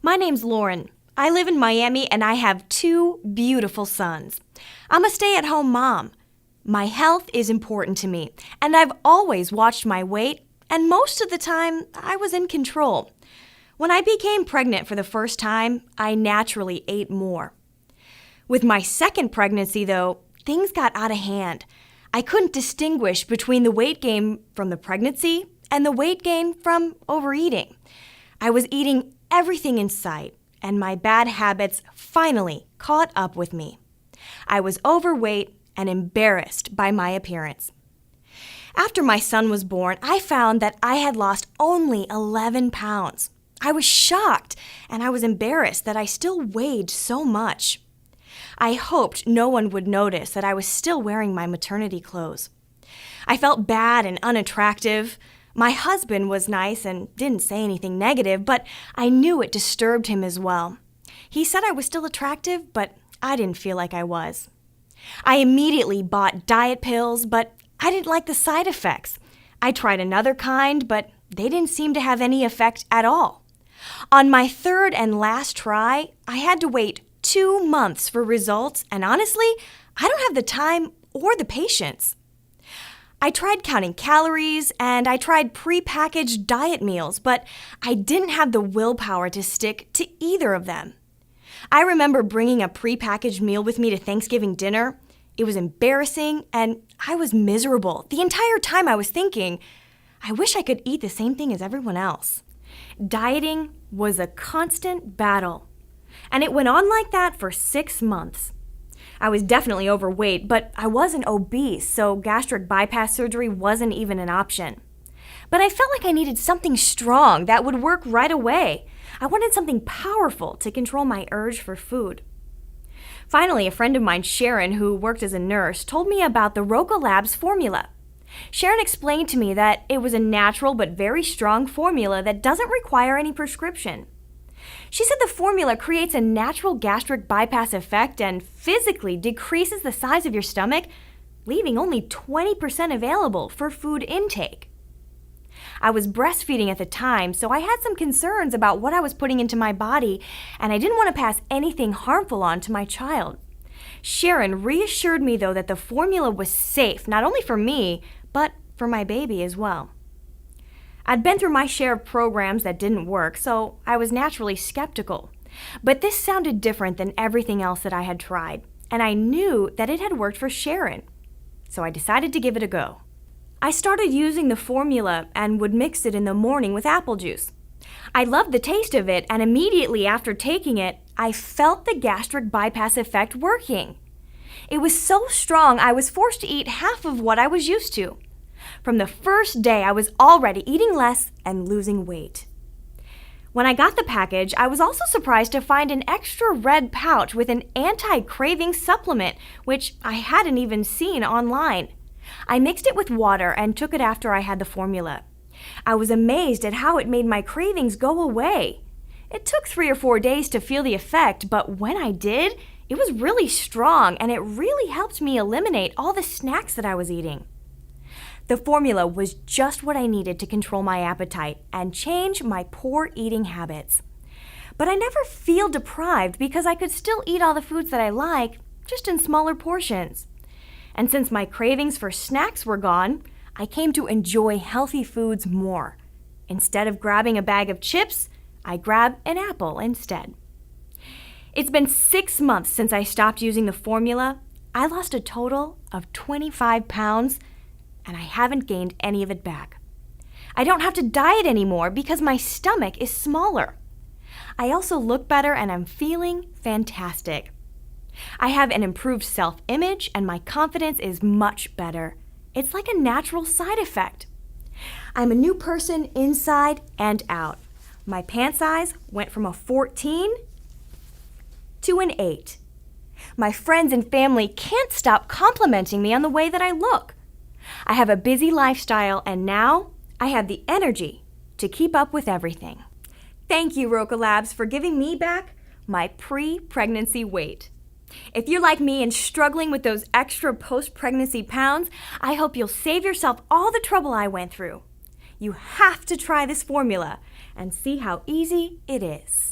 My name's Lauren. I live in Miami and I have 2 beautiful sons. I'm a stay-at-home mom. My health is important to me, and I've always watched my weight, and most of the time, I was in control. When I became pregnant for the first time, I naturally ate more. With my second pregnancy, though, things got out of hand. I couldn't distinguish between the weight gain from the pregnancy and the weight gain from overeating. I was eating everything in sight, and my bad habits finally caught up with me. I was overweight and embarrassed by my appearance. After my son was born, I found that I had lost only 11 pounds. I was shocked, and I was embarrassed that I still weighed so much. I hoped no one would notice that I was still wearing my maternity clothes. I felt bad and unattractive. My husband was nice and didn't say anything negative, but I knew it disturbed him as well. He said I was still attractive, but I didn't feel like I was. I immediately bought diet pills, but I didn't like the side effects. I tried another kind, but they didn't seem to have any effect at all. On my third and last try, I had to wait 2 months for results, and honestly, I don't have the time or the patience. I tried counting calories, and I tried pre-packaged diet meals, but I didn't have the willpower to stick to either of them. I remember bringing a pre-packaged meal with me to Thanksgiving dinner. It was embarrassing, and I was miserable. The entire time I was thinking, I wish I could eat the same thing as everyone else. Dieting was a constant battle, and it went on like that for 6 months. I was definitely overweight, but I wasn't obese, so gastric bypass surgery wasn't even an option. But I felt like I needed something strong that would work right away. I wanted something powerful to control my urge for food. Finally, a friend of mine, Sharon, who worked as a nurse, told me about the Roca Labs formula. Sharon explained to me that it was a natural but very strong formula that doesn't require any prescription. She said the formula creates a natural gastric bypass effect and physically decreases the size of your stomach, leaving only 20% available for food intake. I was breastfeeding at the time, so I had some concerns about what I was putting into my body, and I didn't want to pass anything harmful on to my child. Sharon reassured me, though, that the formula was safe, not only for me, but for my baby as well. I'd been through my share of programs that didn't work, so I was naturally skeptical. But this sounded different than everything else that I had tried, and I knew that it had worked for Sharon. So I decided to give it a go. I started using the formula and would mix it in the morning with apple juice. I loved the taste of it, and immediately after taking it, I felt the gastric bypass effect working. It was so strong I was forced to eat half of what I was used to. From the first day, I was already eating less and losing weight. When I got the package, I was also surprised to find an extra red pouch with an anti-craving supplement, which I hadn't even seen online. I mixed it with water and took it after I had the formula. I was amazed at how it made my cravings go away. It took 3 or 4 days to feel the effect, but when I did, it was really strong and it really helped me eliminate all the snacks that I was eating. The formula was just what I needed to control my appetite and change my poor eating habits. But I never feel deprived because I could still eat all the foods that I like, just in smaller portions. And since my cravings for snacks were gone, I came to enjoy healthy foods more. Instead of grabbing a bag of chips, I grab an apple instead. It's been 6 months since I stopped using the formula. I lost a total of 25 pounds, and I haven't gained any of it back. I don't have to diet anymore because my stomach is smaller. I also look better and I'm feeling fantastic. I have an improved self-image and my confidence is much better. It's like a natural side effect. I'm a new person inside and out. My pant size went from a 14 to an 8. My friends and family can't stop complimenting me on the way that I look. I have a busy lifestyle and now I have the energy to keep up with everything. Thank you, Roca Labs, for giving me back my pre-pregnancy weight. If you're like me and struggling with those extra post-pregnancy pounds, I hope you'll save yourself all the trouble I went through. You have to try this formula and see how easy it is.